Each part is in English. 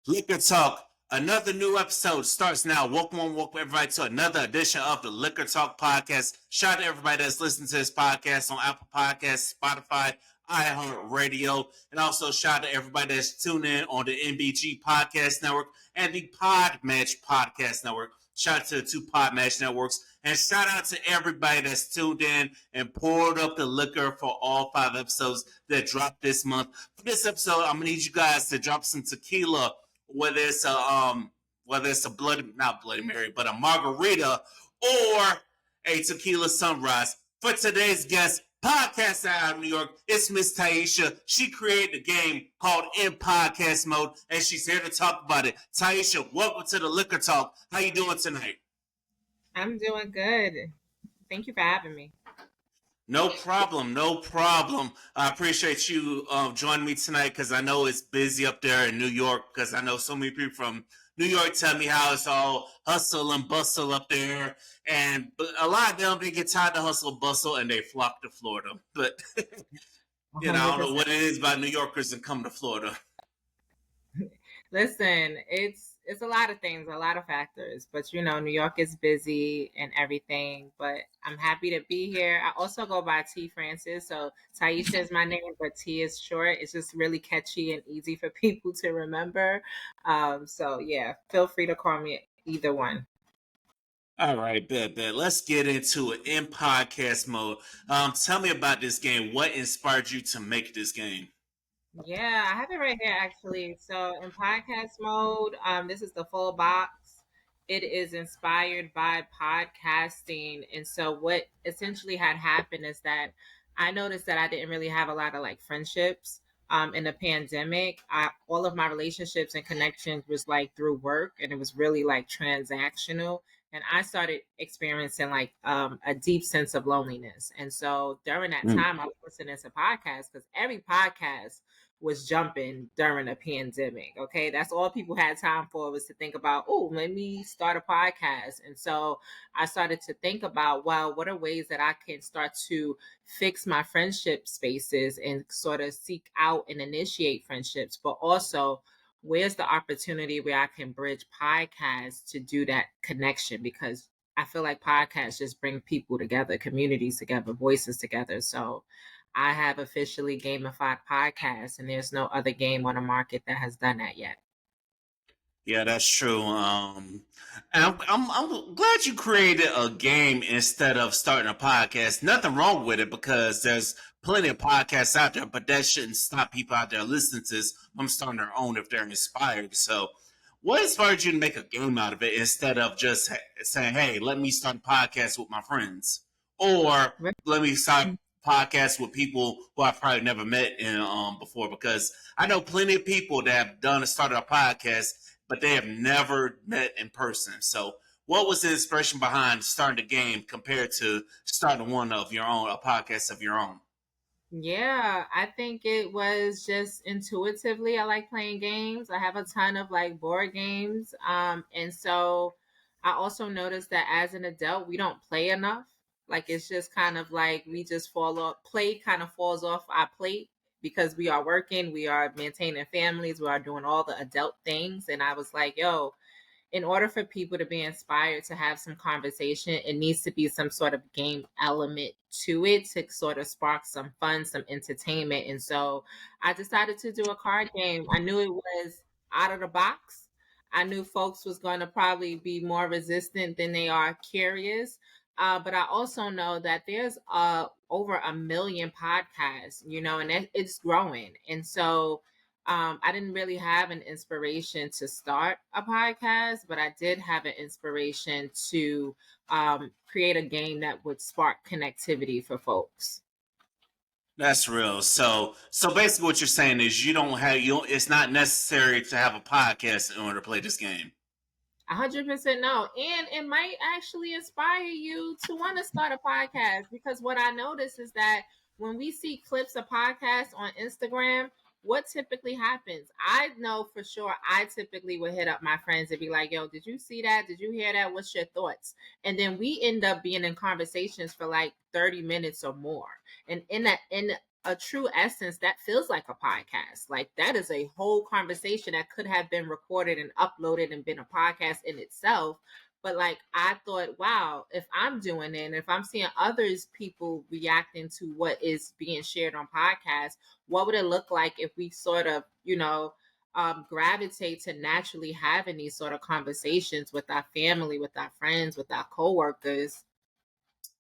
Liquor Talk. Another new episode starts now. Welcome everybody to another edition of the Liquor Talk podcast. Shout out to everybody that's listening to this podcast on Apple Podcasts, Spotify, iHeartRadio, and also shout out to everybody that's tuned in on the NBG Podcast Network and the Podmatch Podcast Network. Shout out to the two Podmatch networks, and shout out to everybody that's tuned in and poured up the liquor for all 5 episodes that dropped this month. For this episode, I'm gonna need you guys to drop some tequila, whether it's a not Bloody Mary, but a margarita or a tequila sunrise. For today's guest, podcast out of New York, it's Miss Taisha. She created a game called In Podcast Mode, and she's here to talk about it. Taisha, welcome to the Liquor Talk. How you doing tonight? I'm doing good. Thank you for having me. No problem, no problem. I appreciate you joining me tonight because I know it's busy up there in New York because I know so many people from New York tell me how it's all hustle and bustle up there. And a lot of them, they get tired of hustle and bustle and they flock to Florida. But, I don't know what it is about New Yorkers and come to Florida. Listen, it's a lot of things, a lot of factors, but New York is busy and everything, but I'm happy to be here. I also go by T Francis, so Taisha is my name, but T is short. It's just really catchy and easy for people to remember. So yeah, feel free to call me either one. All right, bet. Let's get into it in podcast mode. Tell me about this game. What inspired you to make this game? Yeah, I have it right here actually. So in podcast mode, this is the full box. It is inspired by podcasting. And so what essentially had happened is that I noticed that I didn't really have a lot of like friendships in the pandemic. All of my relationships and connections was like through work, and it was really like transactional. And I started experiencing like a deep sense of loneliness. And so during that time, I was listening to podcasts because every podcast was jumping during a pandemic. Okay. That's all people had time for, was to think about, oh, let me start a podcast. And so I started to think about, well, what are ways that I can start to fix my friendship spaces and sort of seek out and initiate friendships, but also where's the opportunity where I can bridge podcasts to do that connection? Because I feel like podcasts just bring people together, communities together, voices together. So I have officially gamified podcasts, and there's no other game on the market that has done that yet. Yeah, that's true. And I'm glad you created a game instead of starting a podcast. Nothing wrong with it because there's plenty of podcasts out there, but that shouldn't stop people out there listening to this from starting their own if they're inspired. So, what inspired you to make a game out of it instead of just saying, "Hey, let me start a podcast with my friends," or "Let me start podcasts with people who I've probably never met in before?" Because I know plenty of people that have started a podcast, but they have never met in person. So, what was the inspiration behind starting the game compared to starting one of your own, a podcast of your own? Yeah, I think it was just intuitively. I like playing games. I have a ton of like board games. And so I also noticed that as an adult, we don't play enough. Like it's just kind of like we just fall off, play kind of falls off our plate because we are working, we are maintaining families, we are doing all the adult things. And I was like, yo, in order for people to be inspired to have some conversation, it needs to be some sort of game element to it to sort of spark some fun, some entertainment. And so I decided to do a card game. I knew it was out of the box. I knew folks was going to probably be more resistant than they are curious. But I also know that there's over 1 million podcasts, and it's growing. And so I didn't really have an inspiration to start a podcast, but I did have an inspiration to create a game that would spark connectivity for folks. That's real. So basically, what you're saying is you don't have you. It's not necessary to have a podcast in order to play this game. 100% no. And it might actually inspire you to want to start a podcast, because what I notice is that when we see clips of podcasts on Instagram, what typically happens? I know for sure I typically would hit up my friends and be like, yo, did you see that? Did you hear that? What's your thoughts? And then we end up being in conversations for like 30 minutes or more. And in a true essence, that feels like a podcast. Like that is a whole conversation that could have been recorded and uploaded and been a podcast in itself. But like I thought, wow, if I'm doing it and if I'm seeing others people reacting to what is being shared on podcasts, what would it look like if we sort of, gravitate to naturally having these sort of conversations with our family, with our friends, with our coworkers,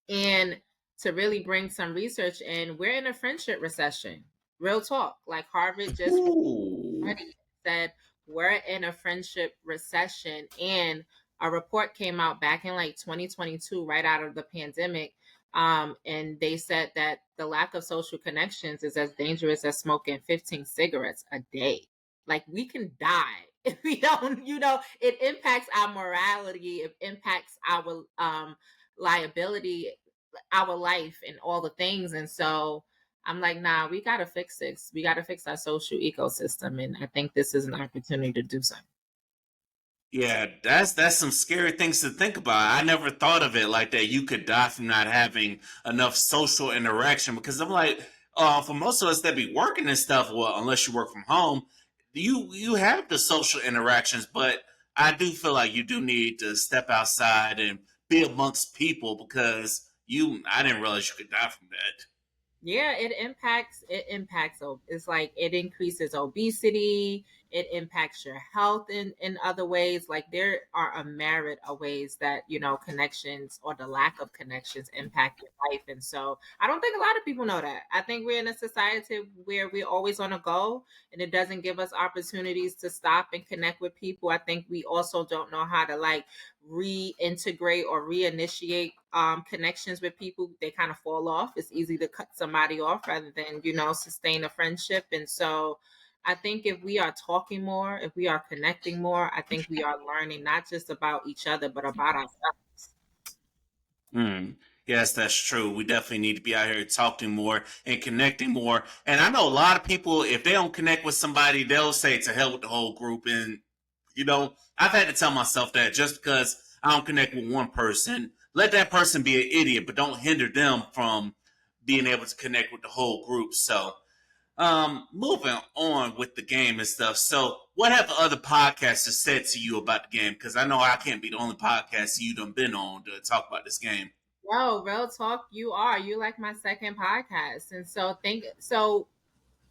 and to really bring some research in. We're in a friendship recession. Real talk. Like Harvard just Ooh. said we're in a friendship recession, and a report came out back in like 2022, right out of the pandemic. And they said that the lack of social connections is as dangerous as smoking 15 cigarettes a day. Like we can die if we don't, it impacts our morality, it impacts our liability, our life, and all the things. And so I'm like, nah, we got to fix this. We got to fix our social ecosystem. And I think this is an opportunity to do so. Yeah, that's some scary things to think about. I never thought of it like that. You could die from not having enough social interaction because I'm like, for most of us that be working and stuff, well, unless you work from home, you have the social interactions, but I do feel like you do need to step outside and be amongst people because I didn't realize you could die from that. Yeah, it's like it increases obesity, it impacts your health in other ways. Like there are a myriad of ways that, connections or the lack of connections impact your life. And so I don't think a lot of people know that. I think we're in a society where we're always on a go, and it doesn't give us opportunities to stop and connect with people. I think we also don't know how to like reintegrate or reinitiate connections with people. They kind of fall off. It's easy to cut somebody off rather than, sustain a friendship. And so I think if we are talking more, if we are connecting more, I think we are learning not just about each other, but about ourselves. Mm. Yes, that's true. We definitely need to be out here talking more and connecting more. And I know a lot of people, if they don't connect with somebody, they'll say to hell with the whole group. And, I've had to tell myself that just because I don't connect with one person, let that person be an idiot, but don't hinder them from being able to connect with the whole group. So, moving on with the game and stuff. So, what have other podcasters said to you about the game? Because I know I can't be the only podcast you done been on to talk about this game. Yo, real talk, you like my second podcast. And so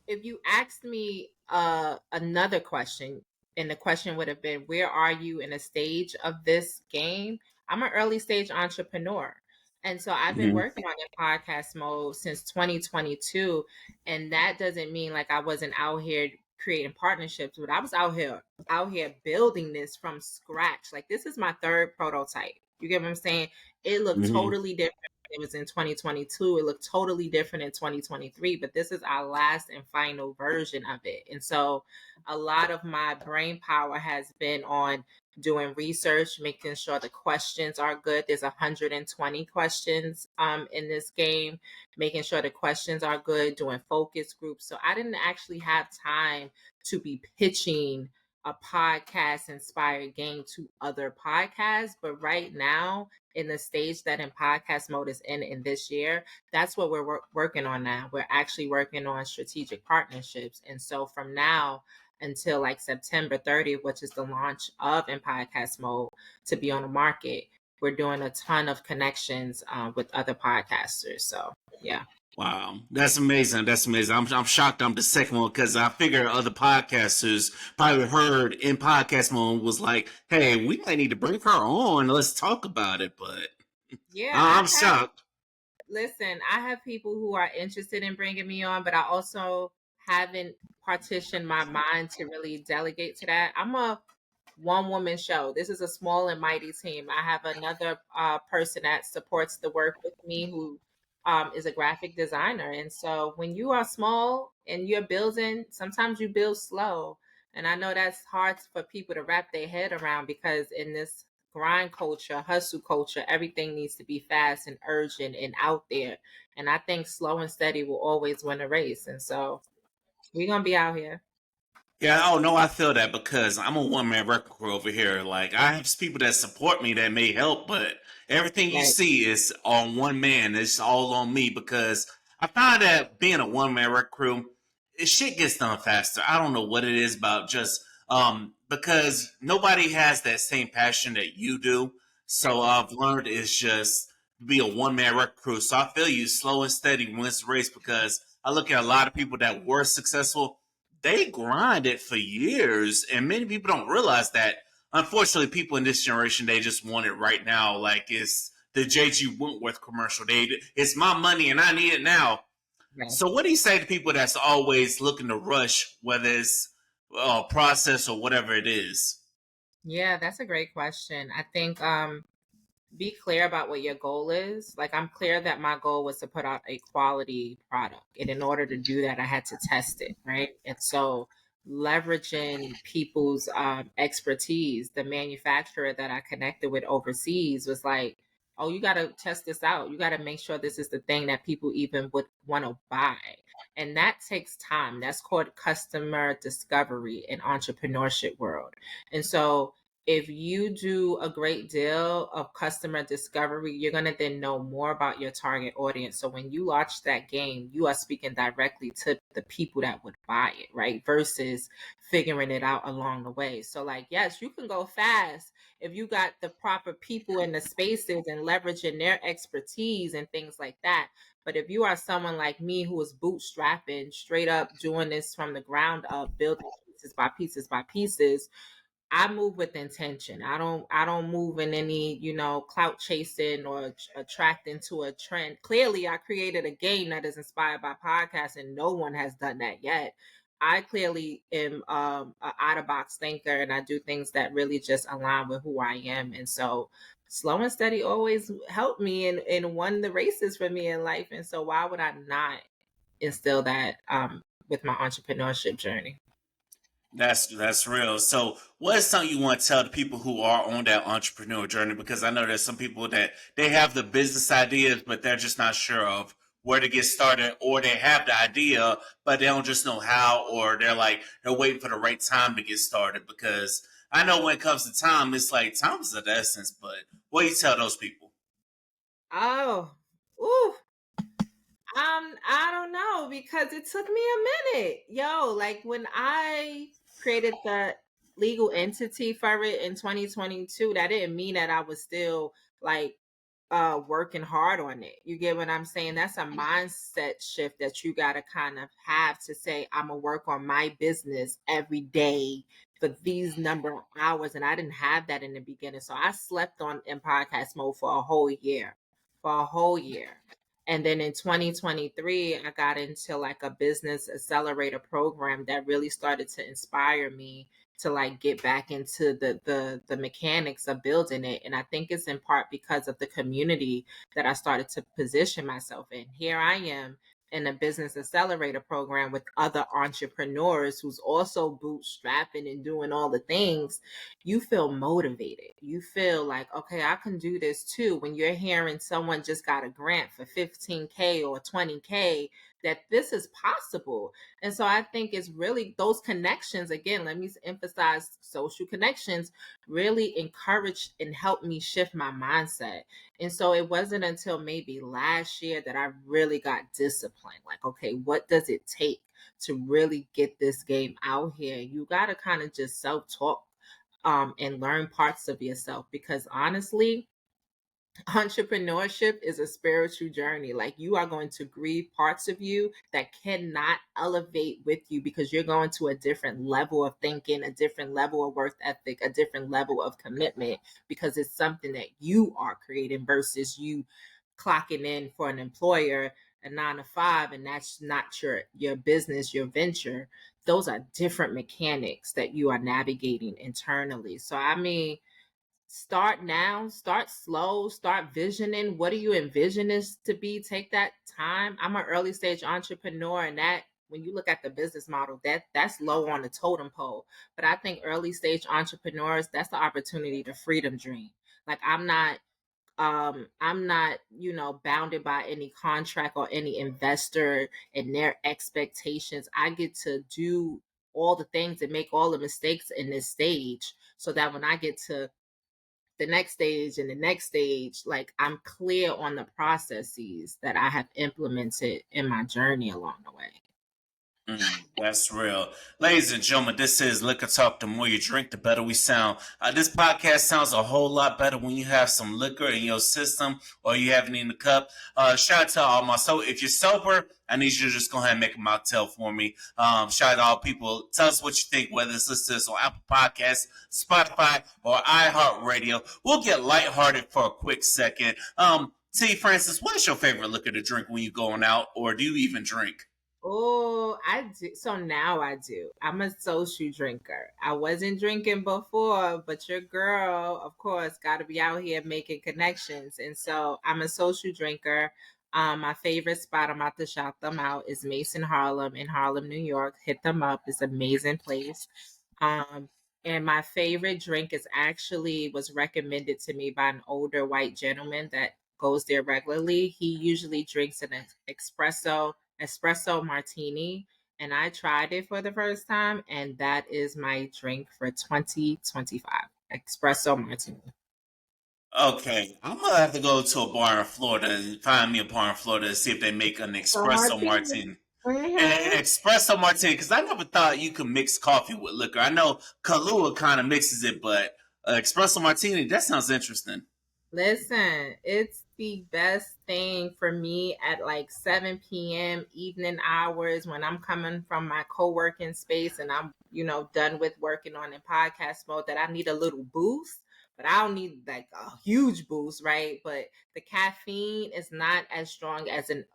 if you asked me another question, and the question would have been, where are you in a stage of this game? I'm an early stage entrepreneur. And so I've been Mm-hmm. working on in podcast mode since 2022. And that doesn't mean like I wasn't out here creating partnerships, but I was out here building this from scratch. Like this is my third prototype. You get what I'm saying? It looked Mm-hmm. totally different. It was in 2022. It looked totally different in 2023, but this is our last and final version of it. And so a lot of my brain power has been on doing research, making sure the questions are good. There's 120 questions in this game, making sure the questions are good, doing focus groups. So I didn't actually have time to be pitching a podcast inspired game to other podcasts. But right now, in the stage that in podcast mode is in this year, that's what we're working on now. We're actually working on strategic partnerships. And so from now until like September 30th, which is the launch of in podcast mode to be on the market, we're doing a ton of connections with other podcasters. So yeah. Wow, that's amazing. That's amazing. I'm shocked. I'm the second one because I figure other podcasters probably heard in podcast mode was like, "Hey, we might need to bring her on. Let's talk about it." But Yeah, I'm shocked. I have people who are interested in bringing me on, but I also haven't partitioned my mind to really delegate to that. I'm a one woman show. This is a small and mighty team. I have another person that supports the work with me who is a graphic designer. And so when you are small and you're building, sometimes you build slow. And I know that's hard for people to wrap their head around because in this grind culture, hustle culture, everything needs to be fast and urgent and out there. And I think slow and steady will always win a race. And so we're going to be out here. Yeah, oh no, I feel that because I'm a one man record crew over here. Like I have people that support me that may help, but everything you Right. see is on one man. It's all on me because I found that being a one man rec crew, shit gets done faster. I don't know what it is about just because nobody has that same passion that you do. So I've learned it's just be a one man rec crew. So I feel you slow and steady wins the race because I look at a lot of people that were successful. They grinded for years, and many people don't realize that. Unfortunately, people in this generation they just want it right now. Like it's the JG Wentworth commercial. It's my money and I need it now. Right. So what do you say to people that's always looking to rush, whether it's process or whatever it is? Yeah, that's a great question. I think be clear about what your goal is. Like I'm clear that my goal was to put out a quality product. And in order to do that, I had to test it, right? And so leveraging people's expertise, the manufacturer that I connected with overseas was like, oh, you got to test this out. You got to make sure this is the thing that people even would want to buy. And that takes time. That's called customer discovery in entrepreneurship world. And so if you do a great deal of customer discovery, you're going to then know more about your target audience. So when you launch that game, you are speaking directly to the people that would buy it, right? Versus figuring it out along the way. So, like, yes, you can go fast if you got the proper people in the spaces and leveraging their expertise and things like that. But if you are someone like me who is bootstrapping, straight up doing this from the ground up, building pieces by pieces by pieces, I move with intention. I don't move in any, clout chasing or attracting to a trend. Clearly, I created a game that is inspired by podcasts and no one has done that yet. I clearly am an out of box thinker and I do things that really just align with who I am. And so slow and steady always helped me and won the races for me in life. And so why would I not instill that with my entrepreneurship journey? That's real. So, what is something you want to tell the people who are on that entrepreneur journey? Because I know there's some people that they have the business ideas, but they're just not sure of where to get started, or they have the idea, but they don't just know how, or they're waiting for the right time to get started. Because I know when it comes to time, it's like time is of the essence. But what do you tell those people? Oh, ooh. I don't know because it took me a minute. Yo, like when I created the legal entity for it in 2022, that didn't mean that I was still like working hard on it. You get what I'm saying? That's a mindset shift that you got to kind of have to say I'm going to work on my business every day for these number of hours, and I didn't have that in the beginning. So I slept on in podcast mode for a whole year. For a whole year. And then in 2023, I got into like a business accelerator program that really started to inspire me to like get back into the mechanics of building it. And I think it's in part because of the community that I started to position myself in. Here I am in a business accelerator program with other entrepreneurs who's also bootstrapping and doing all the things. You feel motivated. You feel like, okay, I can do this too. When you're hearing someone just got a grant for 15K or 20K, that this is possible. And so I think it's really those connections, again, let me emphasize social connections, really encouraged and helped me shift my mindset. And so it wasn't until maybe last year that I really got disciplined. Like, okay, what does it take to really get this game out here? You got to kind of just self talk and learn parts of yourself because honestly, entrepreneurship is a spiritual journey. Like you are going to grieve parts of you that cannot elevate with you because you're going to a different level of thinking, a different level of worth ethic, a different level of commitment because it's something that you are creating versus you clocking in for an employer a 9 to 5 and that's not your business, your venture. Those are different mechanics that you are navigating internally. So I mean, start now, start slow, start visioning. What do you envision this to be? Take that time. I'm an early stage entrepreneur, and that when you look at the business model, that's low on the totem pole. But I think early stage entrepreneurs, that's the opportunity to freedom dream. Like I'm not bounded by any contract or any investor and their expectations. I get to do all the things and make all the mistakes in this stage so that when I get to the next stage and the next stage, like I'm clear on the processes that I have implemented in my journey along the way. That's real. Ladies and gentlemen, this is Liquor Talk. The more you drink, the better we sound. This podcast sounds a whole lot better when you have some liquor in your system or you have it in the cup. Shout out to all my, so if you're sober, I need you to just go ahead and make a mocktail for me. Shout out to all people. Tell us what you think, whether it's listened to us on Apple Podcasts, Spotify, or iHeartRadio. We'll get lighthearted for a quick second. T. Francis, what is your favorite liquor to drink when you're going out, or do you even drink? Oh, I do. So now I do. I'm a social drinker. I wasn't drinking before, but your girl, of course, got to be out here making connections. And so I'm a social drinker. My favorite spot, I'm about to shout them out, is Mason Harlem in Harlem, New York. Hit them up. It's an amazing place. Um, and my favorite drink is actually was recommended to me by an older white gentleman that goes there regularly. He usually drinks an espresso martini, and I tried it for the first time, and that is my drink for 2025. Espresso martini. Okay, I'm gonna have to go to a bar in Florida and find me a bar in Florida to see if they make an So espresso martini. martini. An Mhm. espresso martini, because I never thought you could mix coffee with liquor. I know Kahlua kind of mixes it, but espresso martini, that sounds interesting. Listen, it's the best thing for me at like 7 p.m. evening hours when I'm coming from my co-working space and I'm, done with working on in podcast mode that I need a little boost, but I don't need like a huge boost, right? But the caffeine is not as strong as an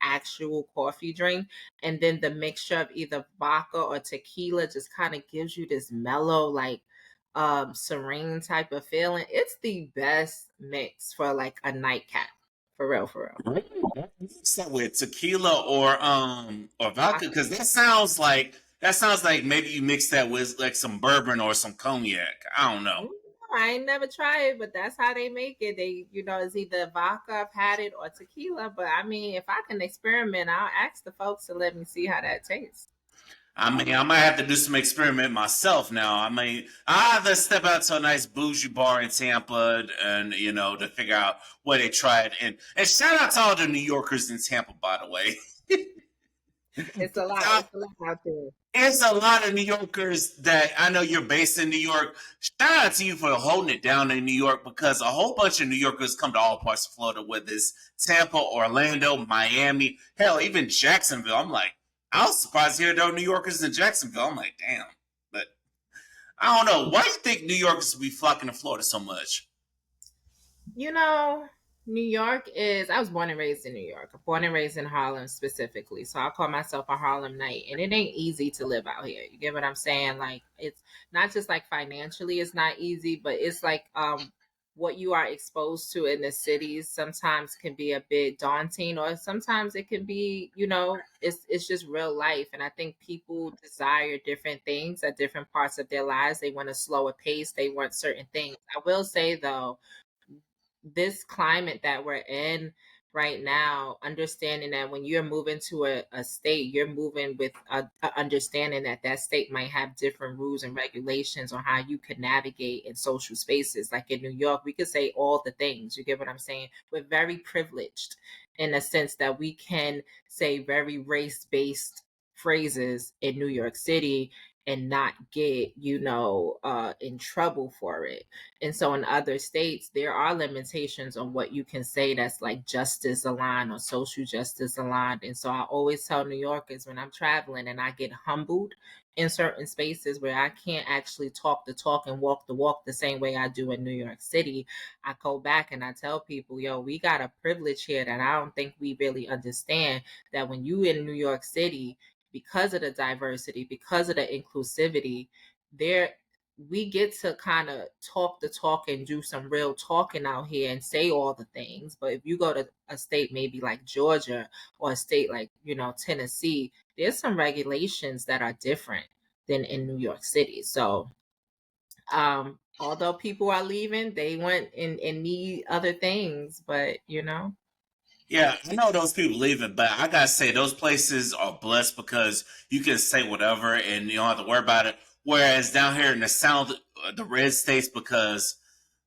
actual coffee drink. And then the mixture of either vodka or tequila just kind of gives you this mellow, like serene type of feeling. It's the best mix for like a nightcap. For real, for real. Really? Mix that with tequila or vodka, because that sounds like maybe you mix that with like some bourbon or some cognac. I don't know. I ain't never tried it, but that's how they make it. They, it's either vodka, I've had it, or tequila. But I mean, if I can experiment, I'll ask the folks to let me see how that tastes. I mean, I might have to do some experiment myself now. I mean, I have to step out to a nice bougie bar in Tampa and, to figure out where they tried. And shout out to all the New Yorkers in Tampa, by the way. It's a lot. Uh, It's a lot out there. There's a lot of New Yorkers that I know you're based in New York. Shout out to you for holding it down in New York, because a whole bunch of New Yorkers come to all parts of Florida, whether it's Tampa, Orlando, Miami, hell, even Jacksonville. I'm like, I was surprised to hear there were New Yorkers in Jacksonville. I'm like, damn. But I don't know. Why do you think New Yorkers be flocking to Florida so much? You know, New York is, I was born and raised in New York. I'm born and raised in Harlem specifically. So I call myself a Harlem Knight. And it ain't easy to live out here. You get what I'm saying? Like, it's not just like financially, it's not easy, but it's like what you are exposed to in the cities sometimes can be a bit daunting, or sometimes it can be, it's just real life. And I think people desire different things at different parts of their lives. They want a slower pace, they want certain things. I will say though, this climate that we're in right now, understanding that when you're moving to a state, you're moving with a understanding that that state might have different rules and regulations on how you could navigate in social spaces. Like in New York, we could say all the things. You get what I'm saying? We're very privileged in a sense that we can say very race-based phrases in New York City and not get, in trouble for it. And so in other states, there are limitations on what you can say that's like justice aligned or social justice aligned. And so I always tell New Yorkers when I'm traveling and I get humbled in certain spaces where I can't actually talk the talk and walk the walk the same way I do in New York City, I go back and I tell people, yo, we got a privilege here that I don't think we really understand, that when you in New York City, because of the diversity, because of the inclusivity, there we get to kind of talk the talk and do some real talking out here and say all the things. But if you go to a state maybe like Georgia or a state like, Tennessee, there's some regulations that are different than in New York City. So although people are leaving, they want and need other things, but Yeah, I know those people leaving, but I gotta say those places are blessed because you can say whatever and you don't have to worry about it. Whereas down here in the South, the red states, because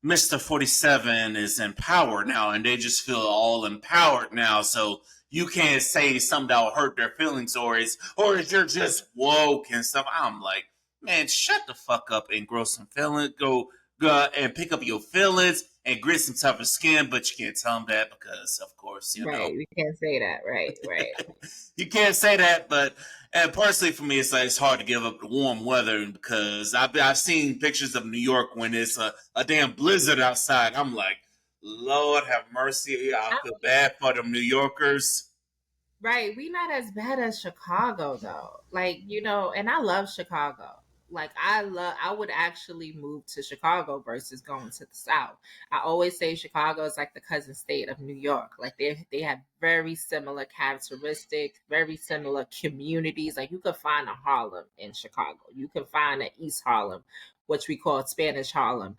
Mr. 47 is in power now, and they just feel all empowered now. So you can't say something that will hurt their feelings, or is you're just woke and stuff. I'm like, man, shut the fuck up and grow some feelings. Go and pick up your feelings and grit some tougher skin. But you can't tell them that because, of course, Right. We can't say that. Right. Right. you can't say that. But and personally, for me, it's like it's hard to give up the warm weather because I've seen pictures of New York when it's a damn blizzard outside. I'm like, Lord have mercy. I feel bad for them New Yorkers. Right. We not as bad as Chicago though. Like, and I love Chicago. Like I would actually move to Chicago versus going to the South. I always say Chicago is like the cousin state of New York. Like they have very similar characteristics, very similar communities. Like you could find a Harlem in Chicago. You can find an East Harlem, which we call Spanish Harlem,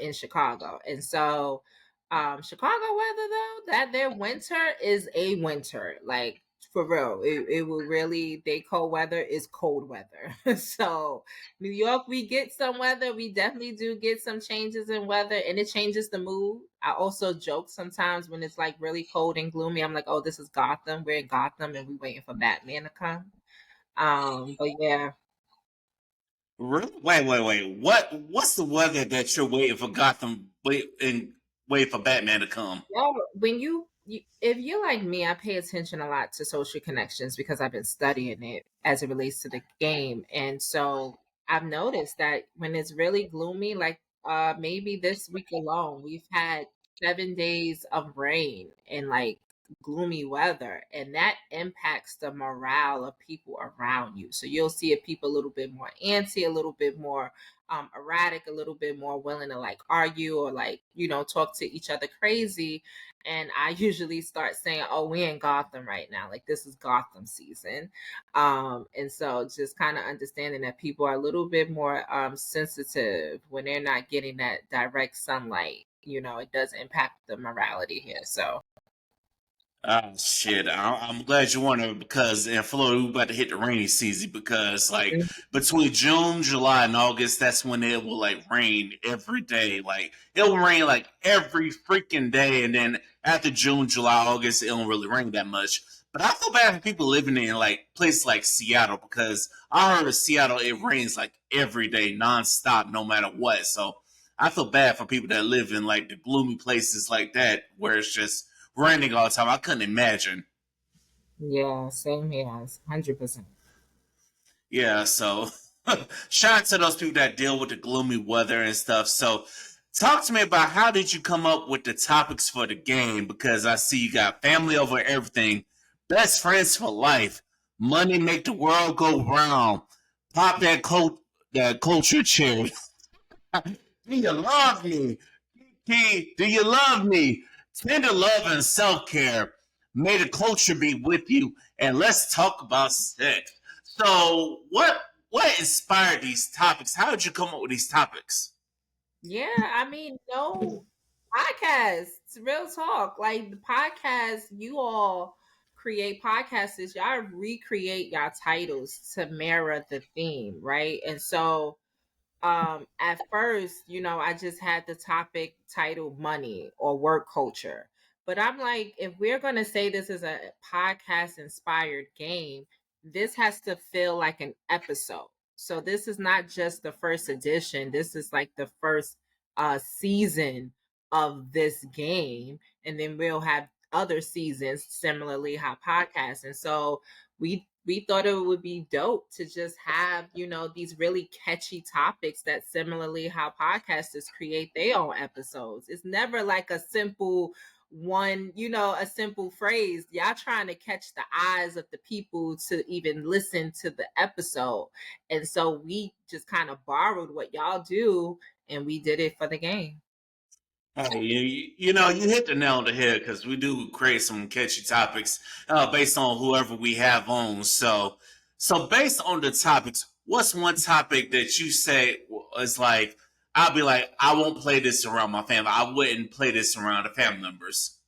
in Chicago. And so Chicago weather though, that their winter is a winter. Like for real. It will really they cold weather is cold weather. So New York, we get some weather. We definitely do get some changes in weather and it changes the mood. I also joke sometimes when it's like really cold and gloomy. I'm like, oh, this is Gotham. We're in Gotham and we waiting for Batman to come. But yeah. Wait. What's the weather that you're waiting for wait for Batman to come? Well, if you're like me, I pay attention a lot to social connections because I've been studying it as it relates to the game. And so I've noticed that when it's really gloomy, like maybe this week alone, we've had 7 days of rain and like gloomy weather, and that impacts the morale of people around you. So you'll see people a little bit more antsy, a little bit more erratic, a little bit more willing to like argue or like, talk to each other crazy. And I usually start saying, oh, we in Gotham right now. Like this is Gotham season. And so just kind of understanding that people are a little bit more sensitive when they're not getting that direct sunlight. It does impact the morality here. So Oh shit! I'm glad you wonder because in Florida we about to hit the rainy season because like between June, July, and August, that's when it will like rain every day. Like it will rain like every freaking day, and then after June, July, August, it don't really rain that much. But I feel bad for people living in like places like Seattle because I heard in Seattle it rains like every day, nonstop, no matter what. So I feel bad for people that live in like the gloomy places like that where it's just raining all the time. I couldn't imagine. yeah, same here, 100%. Yeah, so shout out to those people that deal with the gloomy weather and stuff. So talk to me about how did you come up with the topics for the game? Because I see you got family over everything, best friends for life, money make the world go round, pop that culture cherry. Do you love me? Do you love me? Tender love and self care. May the culture be with you, and let's talk about sex. So, what inspired these topics? How did you come up with these topics? Yeah, I mean, no podcasts, real talk. Like the podcast, you all create podcasts, y'all recreate y'all titles to mirror the theme, right? And so at first, I just had the topic titled money or work culture. But I'm like, if we're going to say this is a podcast inspired game, this has to feel like an episode. So this is not just the first edition. This is like the first season of this game. And then we'll have other seasons similarly how podcasts. And so we thought it would be dope to just have these really catchy topics that similarly how podcasters create their own episodes. It's never like a simple one, a simple phrase. Y'all trying to catch the eyes of the people to even listen to the episode. And so we just kind of borrowed what y'all do and we did it for the game. Hey, you hit the nail on the head because we do create some catchy topics based on whoever we have on. So based on the topics, what's one topic that you say is like, I'll be like, I won't play this around my family. I wouldn't play this around the family members.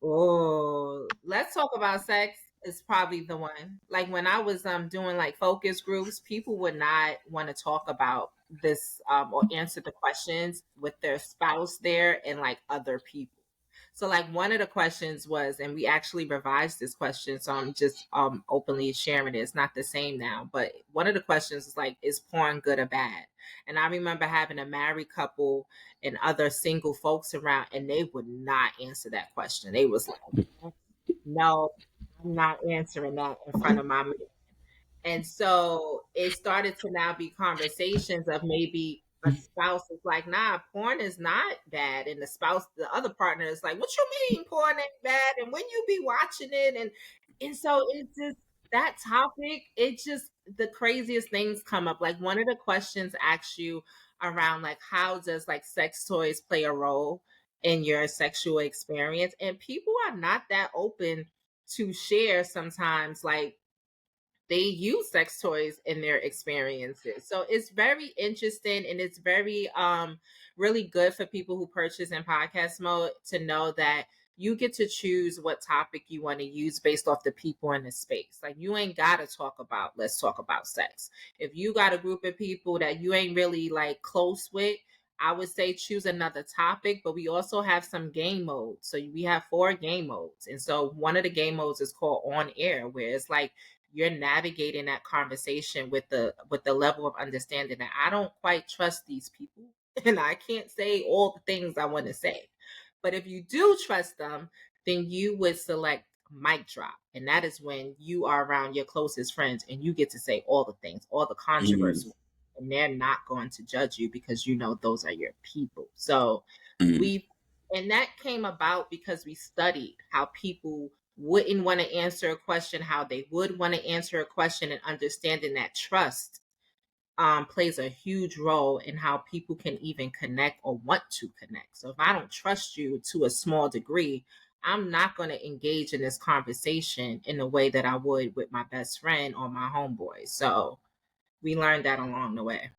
Oh, let's talk about sex is probably the one. Like when I was doing like focus groups, people would not want to talk about this or answered the questions with their spouse there and like other people. So like one of the questions was, and we actually revised this question, so I'm just openly sharing it. It's not the same now, but one of the questions is like, is porn good or bad? And I remember having a married couple and other single folks around, and they would not answer that question. They was like, no, I'm not answering that in front of my man. And so it started to now be conversations of maybe a spouse is like, nah, porn is not bad. And the spouse, the other partner is like, what you mean porn ain't bad? And when you be watching it? And so it's just that topic, it just the craziest things come up. Like one of the questions asks you around like how does like sex toys play a role in your sexual experience? And people are not that open to share sometimes like they use sex toys in their experiences. So it's very interesting and it's very really good for people who purchase in podcast mode to know that you get to choose what topic you want to use based off the people in the space. Like you ain't gotta talk about let's talk about sex. If you got a group of people that you ain't really like close with, I would say choose another topic, but we also have some game modes. So we have 4 game modes. And so one of the game modes is called on air, where it's like you're navigating that conversation with the level of understanding that I don't quite trust these people and I can't say all the things I want to say. But if you do trust them, then you would select mic drop. And that is when you are around your closest friends and you get to say all the things, all the Mm, controversy. And they're not going to judge you because you know those are your people. So mm. we and that came about because we studied how people wouldn't want to answer a question, how they would want to answer a question, and understanding that trust plays a huge role in how people can even connect or want to connect. So if I don't trust you to a small degree, I'm not going to engage in this conversation in the way that I would with my best friend or my homeboy. So we learned that along the way.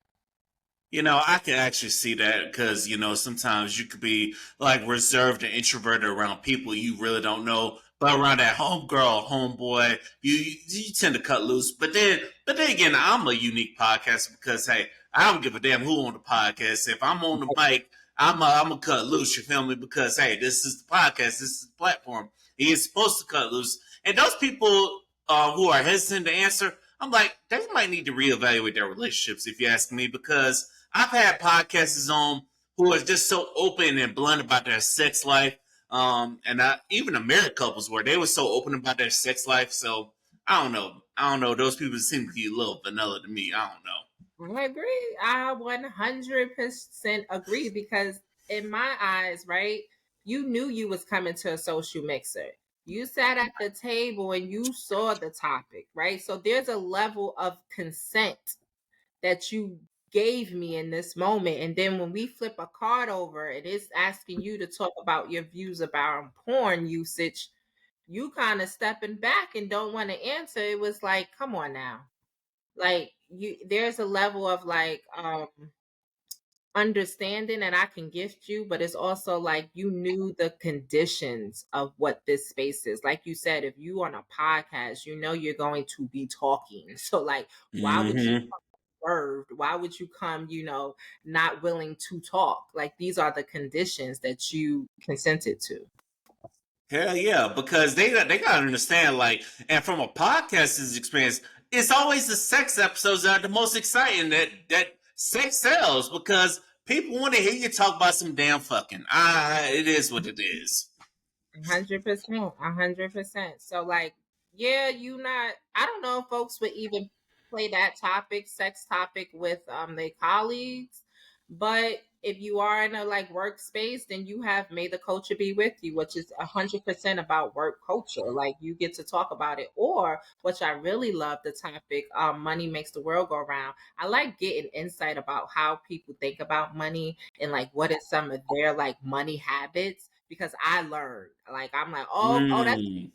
I can actually see that because, sometimes you could be like reserved and introverted around people you really don't know. But around that homegirl, homeboy, you tend to cut loose. But then again, I'm a unique podcast because hey, I don't give a damn who on the podcast. If I'm on the mic, I'm a cut loose. You feel me? Because hey, this is the podcast. This is the platform. He is supposed to cut loose. And those people who are hesitant to answer, I'm like, they might need to reevaluate their relationships. If you ask me, because I've had podcasters on who are just so open and blunt about their sex life, and even the married couples where they were so open about their sex life. So I don't know. I don't know. Those people seem to be a little vanilla to me. I don't know. I agree. I 100% agree because in my eyes, right, you knew you was coming to a social mixer. You sat at the table and you saw the topic, right? So there's a level of consent that you gave me in this moment. And then when we flip a card over and it's asking you to talk about your views about porn usage, you kind of stepping back and don't want to answer. It was like, come on now. Like you there's a level of like understanding that I can gift you, but it's also like you knew the conditions of what this space is. Like you said, if you on a podcast, you know you're going to be talking. So like why would you Mm-hmm. reserved? Why would you come, not willing to talk? Like these are the conditions that you consented to. Hell yeah, because they gotta understand, like, and from a podcaster's experience, it's always the sex episodes that are the most exciting. That sex sells because people want to hear you talk about some damn fucking. It is what it is. 100%, 100%. So like, yeah, you not. I don't know if folks would even play that topic, sex topic, with their colleagues, but if you are in a like workspace, then you have made the culture be with you, which is 100% about work culture. Like you get to talk about it, or which I really love the topic. Money makes the world go round. I like getting insight about how people think about money and like what is some of their like money habits because I learned. Like I'm like, oh, Mm.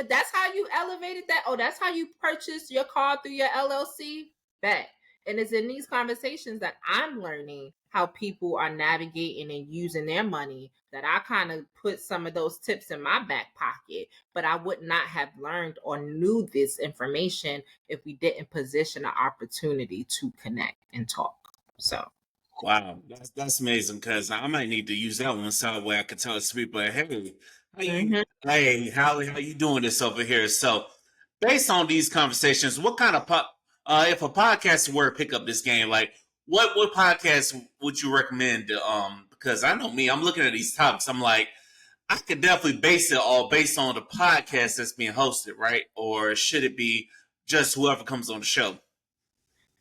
that's how you elevated that. Oh, that's how you purchased your car through your LLC. Bet. And it's in these conversations that I'm learning how people are navigating and using their money, that I kind of put some of those tips in my back pocket, but I would not have learned or knew this information if we didn't position an opportunity to connect and talk. So Wow, that's amazing because I might need to use that one so that way I can tell the people, hey, mhm. how you doing this over here? So, based on these conversations, what kind of if a podcast were to pick up this game, like what podcast would you recommend? Because I know me, I'm looking at these topics, I'm like, I could definitely base it all based on the podcast that's being hosted, right? Or should it be just whoever comes on the show?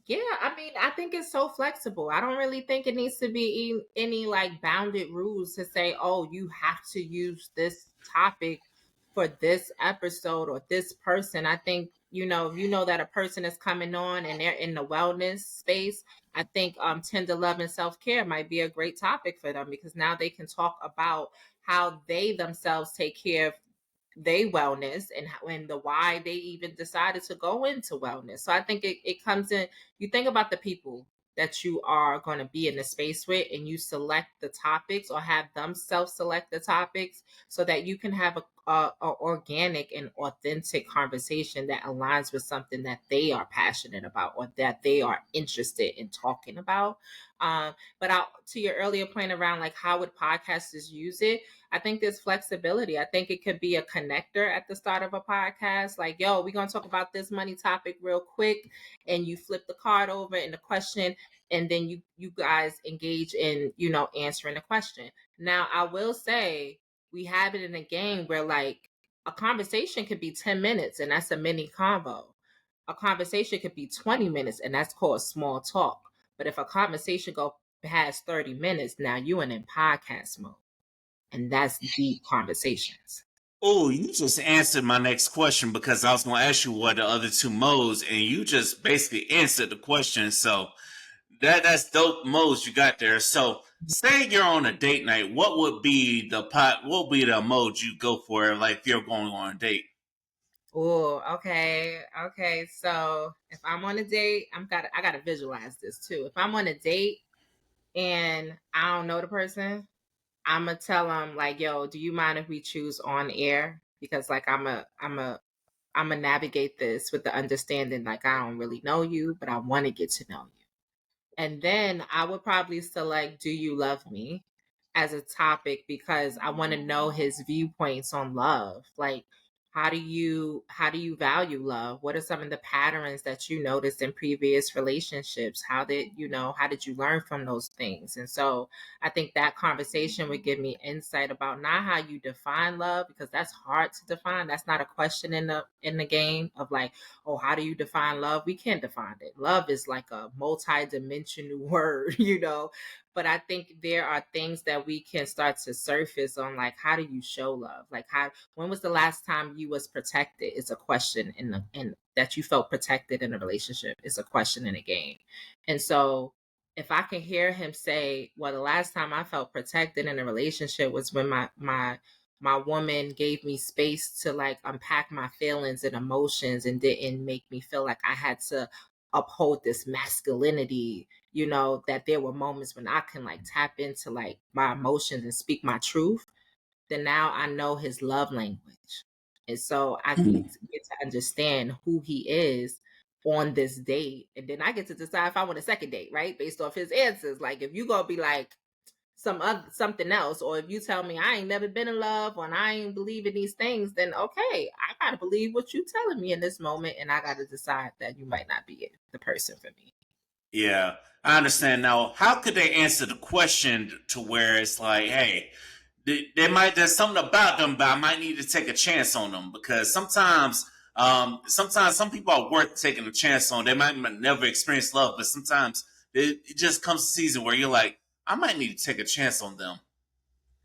Yeah, I mean, I think it's so flexible. I don't really think it needs to be any like bounded rules to say, oh, you have to use this topic for this episode or this person. I think, if you know that a person is coming on and they're in the wellness space, I think tender love and self-care might be a great topic for them, because now they can talk about how they themselves take care of they wellness, and how, and the why they even decided to go into wellness. So I think it comes in, you think about the people that you are going to be in the space with, and you select the topics or have them self-select the topics so that you can have a organic and authentic conversation that aligns with something that they are passionate about or that they are interested in talking about. But to your earlier point around like how would podcasters use it, I think there's flexibility. I think it could be a connector at the start of a podcast. Like, yo, we're going to talk about this money topic real quick. And you flip the card over in the question. And then you guys engage in, answering the question. Now, I will say we have it in a game where like a conversation could be 10 minutes and that's a mini convo. A conversation could be 20 minutes and that's called small talk. But if a conversation go past 30 minutes, now you in podcast mode, and that's deep conversations. Oh, you just answered my next question because I was going to ask you what the other two modes, and you just basically answered the question. So that's dope modes you got there. So say you're on a date night, what would be what would be the mode you go for, like if you're going on a date? Oh, okay. So if I'm on a date, I gotta visualize this too. If I'm on a date and I don't know the person, I'm gonna tell them like, "Yo, do you mind if we choose on air?" Because like I'm a navigate this with the understanding like I don't really know you, but I want to get to know you. And then I would probably select "Do You Love Me" as a topic because I want to know his viewpoints on love. Like, how do you value love? What are some of the patterns that you noticed in previous relationships? How did you learn from those things? And so I think that conversation would give me insight about not how you define love, because that's hard to define. That's not a question in the game of like, oh, how do you define love? We can't define it. Love is like a multi-dimensional word, But I think there are things that we can start to surface on, like how do you show love? Like when was the last time you was protected? It's a question in that you felt protected in a relationship. It's a question in a game. And so if I can hear him say, well, the last time I felt protected in a relationship was when my woman gave me space to like unpack my feelings and emotions and didn't make me feel like I had to uphold this masculinity, that there were moments when I can like tap into like my emotions and speak my truth, then now I know his love language. And so I get to understand who he is on this date. And then I get to decide if I want a second date, right? Based off his answers. Like if you gonna be like, something else, or if you tell me I ain't never been in love or I ain't believe in these things, then okay, I gotta believe what you telling me in this moment, and I gotta decide that you might not be the person for me. Yeah, I understand. Now, how could they answer the question to where it's like, hey, there's something about them, but I might need to take a chance on them because sometimes some people are worth taking a chance on. They might never experience love, but sometimes it just comes a season where you're like, I might need to take a chance on them.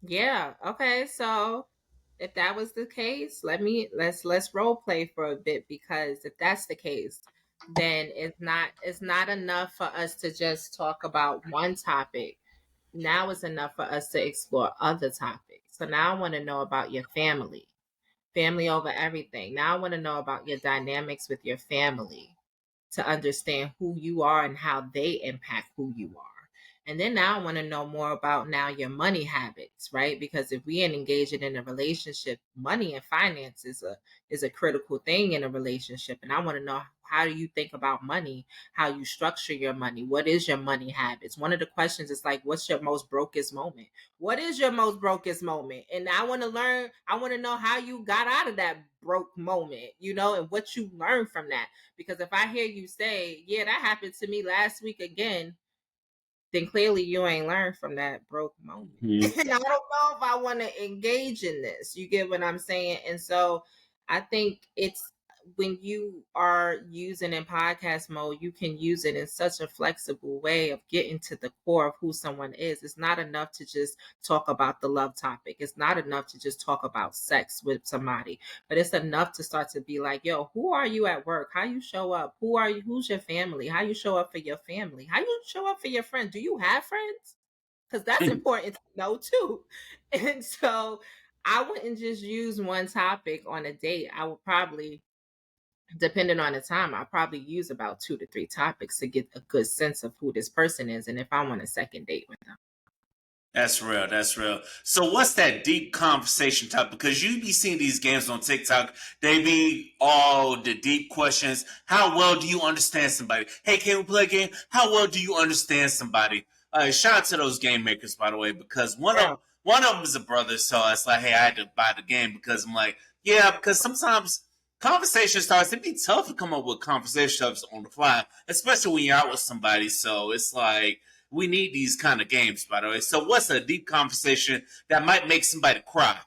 Yeah, okay, so if that was the case, let's role play for a bit, because if that's the case, then it's not enough for us to just talk about one topic. Now it's enough for us to explore other topics. So now I want to know about your family over everything. Now I want to know about your dynamics with your family. to understand who you are and how they impact who you are. And then now I want to know more about now your money habits, right? Because if we ain't engaging in a relationship, money and finance is a critical thing in a relationship. And I want to know, how do you think about money, how you structure your money, what is your money habits? One of the questions is like, what's your most brokest moment? What is your most brokest moment? And I want to learn, I want to know how you got out of that broke moment, and what you learned from that. Because if I hear you say, yeah, that happened to me last week again, then clearly you ain't learned from that broke moment. Mhm. And I don't know if I want to engage in this. You get what I'm saying? And so I think it's, when you are using in podcast mode, you can use it in such a flexible way of getting to the core of who someone is. It's not enough to just talk about the love topic. It's not enough to just talk about sex with somebody, but it's enough to start to be like, yo, who are you at work? How you show up? Who are you? Who's your family? How you show up for your family? How you show up for your friends? Do you have friends? Because that's important to know too. And so I wouldn't just use one topic on a date. I would probably, depending on the time, I'll probably use about 2 to 3 topics to get a good sense of who this person is and if I want a second date with them. That's real. That's real. So, what's that deep conversation topic? Because you be seeing these games on TikTok. They be all the deep questions. How well do you understand somebody? Hey, can we play a game? How well do you understand somebody? Shout out to those game makers, by the way, because Yeah. one of them is a brother. So it's like, hey, I had to buy the game because I'm like, yeah, because sometimes conversation starts. It'd be tough to come up with conversation starts on the fly, especially when you're out with somebody. So it's like, we need these kind of games, by the way. So, what's a deep conversation that might make somebody cry?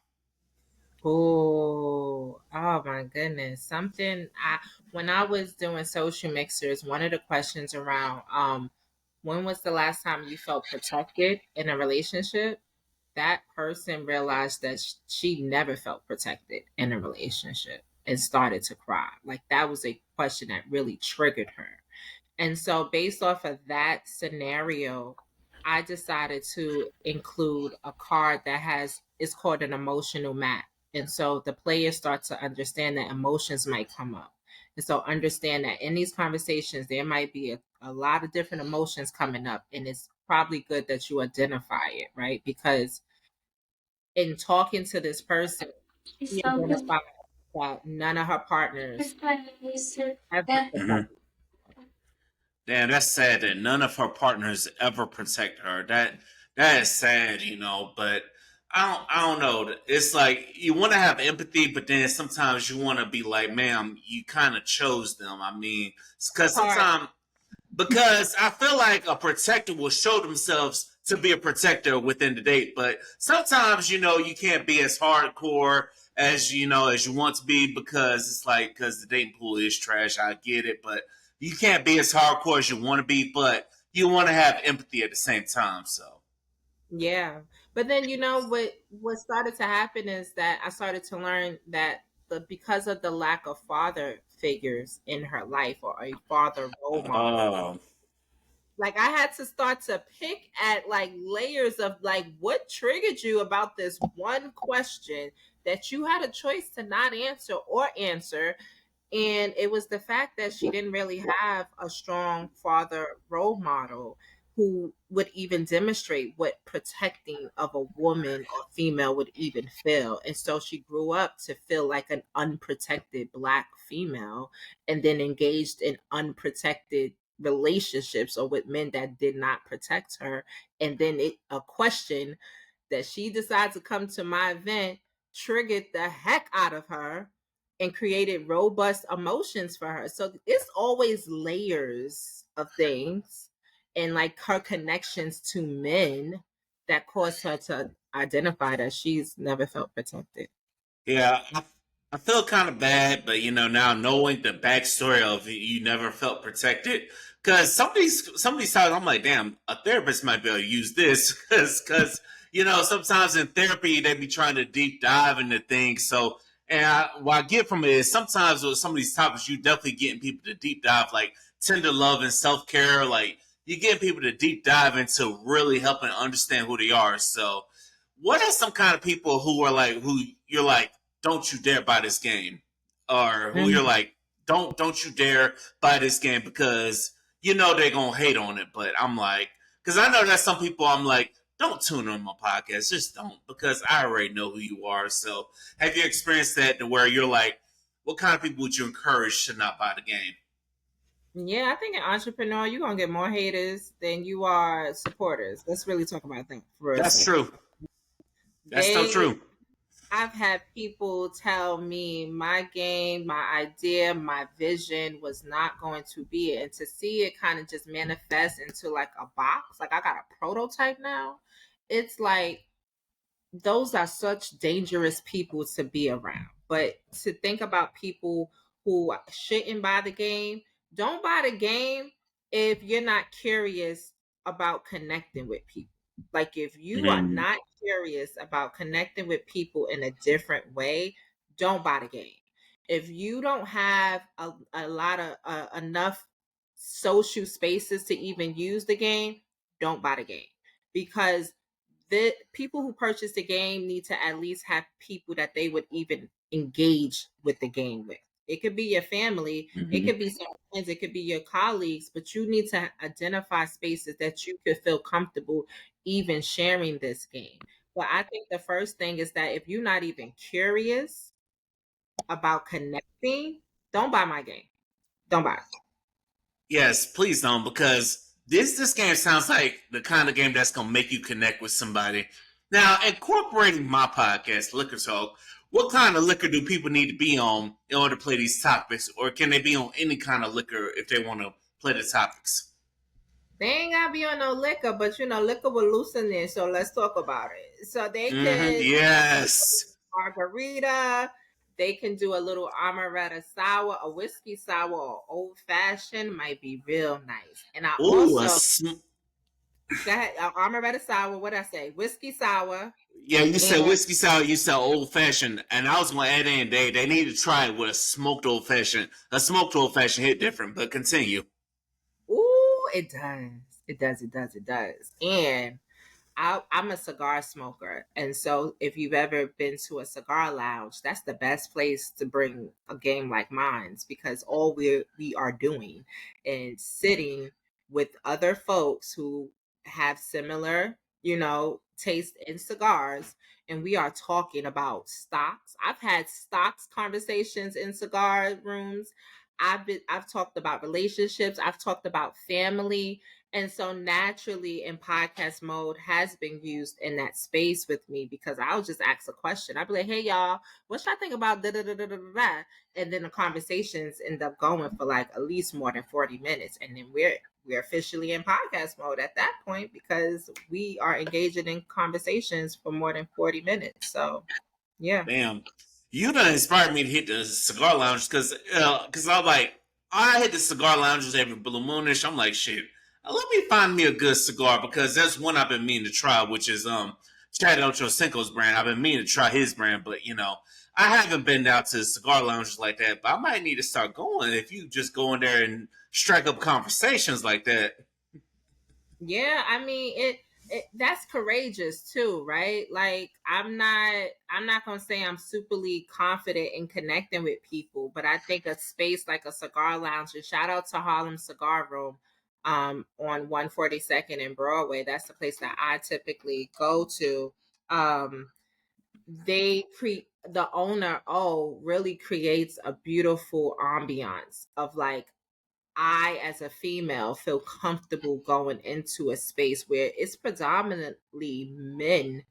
Oh my goodness. Something I When I was doing social mixers, one of the questions around when was the last time you felt protected in a relationship? That person realized that she never felt protected in a relationship and started to cry. Like that was a question that really triggered her. And so, based off of that scenario, I decided to include a card that it's called an emotional map. And so the players start to understand that emotions might come up. And so, understand that in these conversations, there might be a lot of different emotions coming up. And it's probably good that you identify it, right? Because in talking to this person, she identified that none of her partners ever Mm-hmm. protected. Damn, that's sad that none of her partners ever protect her. That is sad, But I don't know. It's like you want to have empathy, but then sometimes you want to be like, "Ma'am, you kind of chose them." I mean, because Part. sometimes because I feel like a protector will show themselves to be a protector within the date, but sometimes you can't be as hardcore as as you want to be because it's like because the dating pool is trash. I get it, but you can't be as hardcore as you want to be, but you want to have empathy at the same time. So, Yeah. But then what started to happen is that I started to learn that because of the lack of father figures in her life or a father role model, oh, like I had to start to pick at like layers of like what triggered you about this one question that you had a choice to not answer or answer. And it was the fact that she didn't really have a strong father role model who would even demonstrate what protecting of a woman or female would even feel. And so she grew up to feel like an unprotected Black female and then engaged in unprotected relationships or with men that did not protect her. And then a question that she decided to come to my event triggered the heck out of her and created robust emotions for her. So it's always layers of things and like her connections to men that caused her to identify that she's never felt protected. yeah, I feel kind of bad, but now knowing the backstory of you never felt protected, because some of these times I'm like, damn, a therapist might be able to use this, because sometimes in therapy they be trying to deep dive into things. So, and what I get from it is sometimes with some of these topics, you definitely getting people to deep dive, like tender love and self care, like you getting people to deep dive into really helping understand who they are. So, what are some kind of people who are like who you're like, don't you dare buy this game, or who you're Mhm. like, don't you dare buy this game because you know they're gonna hate on it. But I'm like, because I know that some people, I'm like, don't tune on my podcast, just don't, because I already know who you are. So have you experienced that to where you're like, what kind of people would you encourage to not buy the game? Yeah, I think an entrepreneur, you're gonna get more haters than you are supporters. Let's really talk about that for a That's second. true. That's so They true. I've had people tell me my game, my idea, my vision was not going to be it. And to see it kind of just manifest into like a box, like I got a prototype now. It's like those are such dangerous people to be around. But to think about people who shouldn't buy the game, don't buy the game if you're not curious about connecting with people. Like if you are Mhm. not curious about connecting with people in a different way, don't buy the game. If you don't have a lot of enough social spaces to even use the game, don't buy the game because the people who purchase the game need to at least have people that they would even engage with the game with. It could be your family, it Mhm. could be some friends, it could be your colleagues, but you need to identify spaces that you could feel comfortable even sharing this game. But I think the first thing is that if you're not even curious about connecting, don't buy my game. Don't buy it. Yes, please don't, because this game sounds like the kind of game that's gonna make you connect with somebody. Now, incorporating my podcast, Liquor Talk, what kind of liquor do people need to be on in order to play these topics, or can they be on any kind of liquor if they want to play the topics? They ain't gotta be on no liquor, but liquor will loosen it. So let's talk about it. So they Mm-hmm. could Yes. margarita. They can do a little amaretto sour, a whiskey sour, or old fashioned might be real nice. And I Ooh, also got amaretto sour. What I say? Whiskey sour. yeah. You And said whiskey sour. You said old fashioned, and I was gonna add in they need to try it with a smoked old fashioned. A smoked old fashioned hit different, but continue. ooh, it does. It does. It does. It does. And I'm a cigar smoker, and so if you've ever been to a cigar lounge, that's the best place to bring a game like mine's because all we are doing is sitting with other folks who have similar, taste in cigars, and we are talking about stocks. I've had stocks conversations in cigar rooms. I've talked about relationships. I've talked about family, and so naturally in podcast mode has been used in that space with me because I'll just ask a question. I'll be like, hey y'all, what should I think about da da da da da da? And then the conversations end up going for like at least more than 40 minutes. And then we're officially in podcast mode at that point because we are engaging in conversations for more than 40 minutes. So yeah. Damn, you done inspired me to hit the cigar lounge because I'm like, I hit the cigar lounges every blue moonish. I'm like, shit, let me find me a good cigar because that's one I've been meaning to try, which is Chad Ochocinco's brand. I've been meaning to try his brand, but I haven't been down to cigar lounges like that. But I might need to start going if you just go in there and strike up conversations like that. Yeah, I mean it that's courageous too, right? Like I'm not gonna say I'm superly confident in connecting with people, but I think a space like a cigar lounge, and shout out to Harlem Cigar Room on 142nd and Broadway. That's the place that I typically go to. Um the owner really creates a beautiful ambiance of like I, as a female, feel comfortable going into a space where it's predominantly men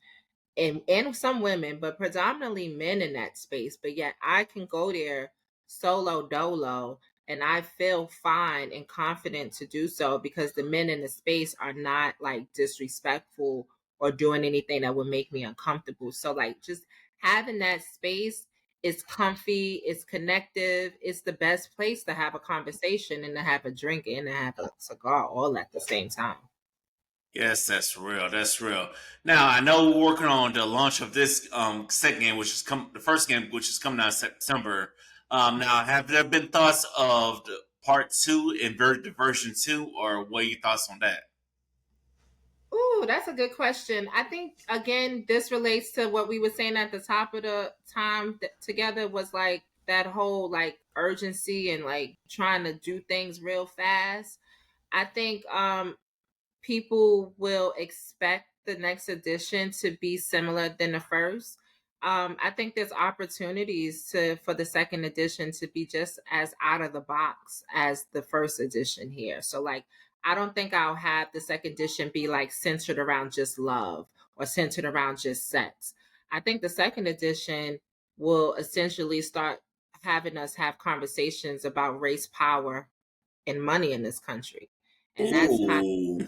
and some women, but predominantly men in that space. But yet I can go there solo dolo and I feel fine and confident to do so because the men in the space are not like disrespectful or doing anything that would make me uncomfortable. So like just having that space is comfy, it's connective, it's the best place to have a conversation and to have a drink and to have a cigar all at the same time. Yes, that's real. That's real. Now I know we're working on the launch of this second game, which is the first game, which is coming out in September. Now, have there been thoughts of the part two and the version two, or what are your thoughts on that? Ooh, that's a good question. I think again, this relates to what we were saying at the top of the time together was like that whole like urgency and like trying to do things real fast, I think people will expect the next edition to be similar than the first. I think there's opportunities to for the second edition to be just as out of the box as the first edition here. So like I don't think I'll have the second edition be like centered around just love or centered around just sex. I think the second edition will essentially start having us have conversations about race, power, and money in this country. And that's kind Ooh.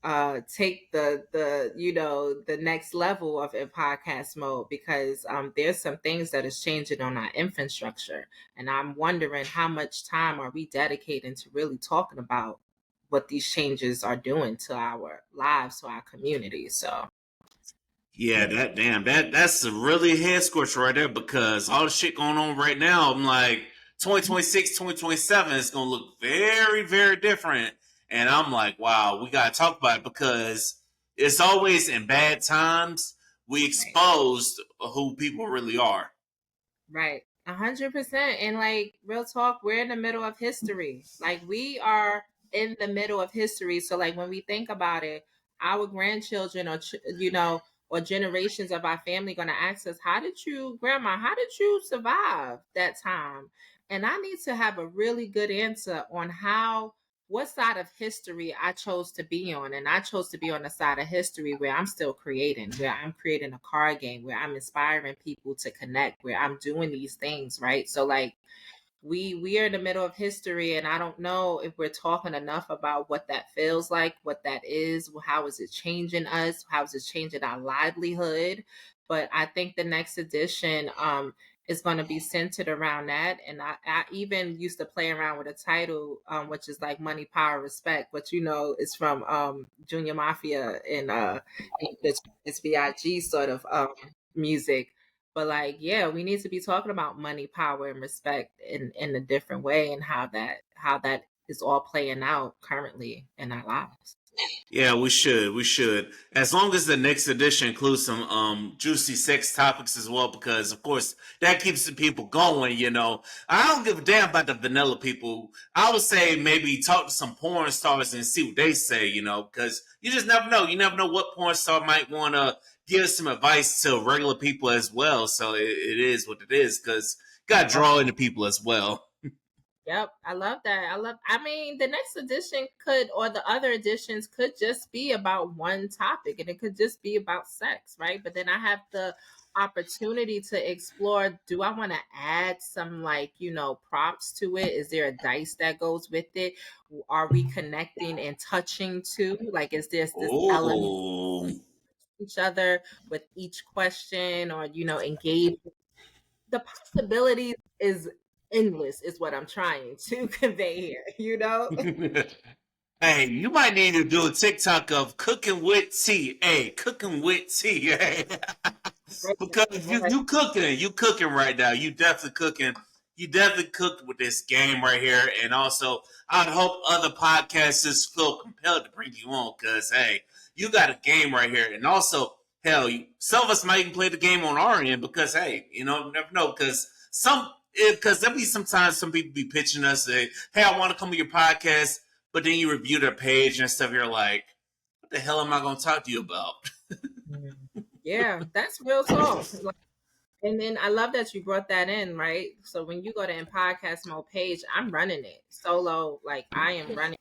of take the you know the next level of in podcast mode, because there's some things that is changing on our infrastructure, and I'm wondering how much time are we dedicating to really talking about what these changes are doing to our lives, to our community. So Yeah, that damn that's a really head scorcher right there because all the shit going on right now, I'm like 2026, 2027 is gonna look very, very different. And I'm like, wow, we gotta talk about it because it's always in bad times we right. exposed who people really are. Right. 100%. And like real talk, we're in the middle of history. Like we are in the middle of history. So like when we think about it, our grandchildren or you know or generations of our family going to ask us, "How did you, grandma, how did you survive that time?" And I need to have a really good answer on how what side of history I chose to be on. And I chose to be on the side of history where I'm still creating, where I'm creating a card game, where I'm inspiring people to connect, where I'm doing these things, right? So like we are in the middle of history, and I don't know if we're talking enough about what that feels like, what that is, how is it changing us, how is it changing our livelihood. But I think the next edition is going to be centered around that. And I even used to play around with a title which is like money, power, respect, but you know it's from Junior Mafia, and it's VIG sort of music. But like, yeah, we need to be talking about money, power, and respect in a different way, and how that is all playing out currently in our lives. Yeah, we should. We should. As long as the next edition includes some juicy sex topics as well, because of course that keeps the people going, you know. I don't give a damn about the vanilla people. I would say maybe talk to some porn stars and see what they say, you know, because you just never know. You never know what porn star might want to give some advice to regular people as well. So it is what it is, because you got to draw into people as well. Yep, I love that. I mean, the next edition could, or the other editions could just be about one topic, and it could just be about sex, right? But then I have the opportunity to explore, do I want to add some like, you know, prompts to it? Is there a dice that goes with it? Are we connecting and touching too? Like, is this element Oh. each other with each question, or you know engage? The possibilities is endless is what I'm trying to convey here, you know. Hey, you might need to do a TikTok of cooking with tea. Hey, cooking with tea. Hey. Right, Because you cooking right now. You definitely cooking. You definitely cooked with this game right here. And also, I hope other podcasters feel compelled to bring you on because hey, you got a game right here. And also, hell, some of us might even play the game on our end because hey, you know, you never know because because there'll be sometimes some people be pitching us say, hey, I want to come to your podcast, but then you review their page and stuff. You're like, what the hell am I going to talk to you about? Mhm. Yeah, that's real talk. Like, and then I love that you brought that in, right? So when you go to in podcast mode page, I'm running it solo. Like I am running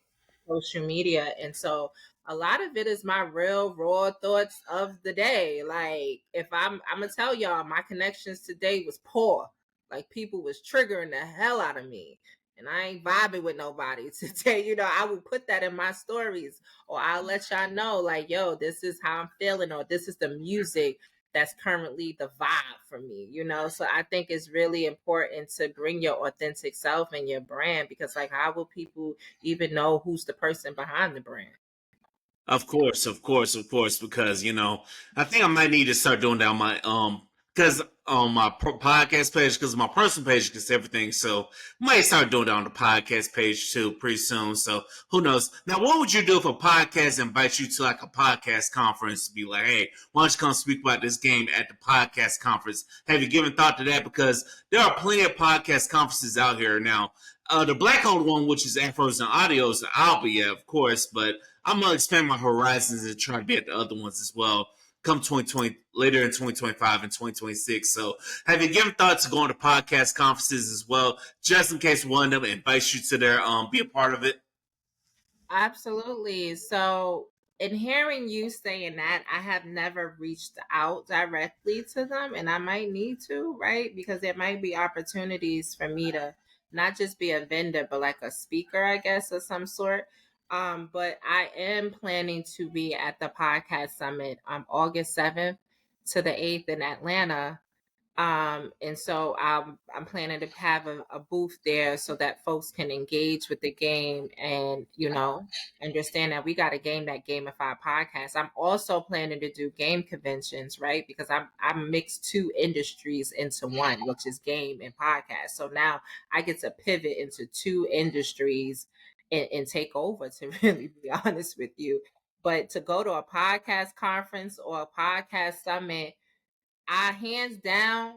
social media, and so a lot of it is my real raw thoughts of the day. Like if I'm gonna tell y'all, my connections today was poor. Like people was triggering the hell out of me, and I ain't vibing with nobody today. You know, I will put that in my stories, or I'll let y'all know, like, yo, this is how I'm feeling, or this is the music that's currently the vibe for me, you know. So I think it's really important to bring your authentic self and your brand, because like how will people even know who's the person behind the brand? Of course, of course, of course, because you know, I think I might need to start doing that on my because on my podcast page because my personal page gets everything. So might start doing it on the podcast page too pretty soon. So who knows? Now, what would you do if a podcast invites you to like a podcast conference to be like, hey, why don't you come speak about this game at the podcast conference? Have you given thought to that? Because there are plenty of podcast conferences out here now. The black-owned one, which is Afros and Audios, I'll be at, of course, but I'm gonna expand my horizons and try to be at the other ones as well come 2020 later in 2025 and 2026. So have you given thought to going to podcast conferences as well, just in case one of them invites you to their be a part of it? Absolutely. So, in hearing you saying that, I have never reached out directly to them, and I might need to, right? Because there might be opportunities for me to not just be a vendor, but like a speaker, I guess, of some sort. But I am planning to be at the podcast summit August 7th to the 8th in Atlanta. And so I'm planning to have a booth there so that folks can engage with the game and, understand that we got to game that gamified podcast. I'm also planning to do game conventions, right? Because I'm mixed two industries into one, which is game and podcast. So now I get to pivot into two industries and take over, to really be honest with you. But to go to a podcast conference or a podcast summit, I hands down,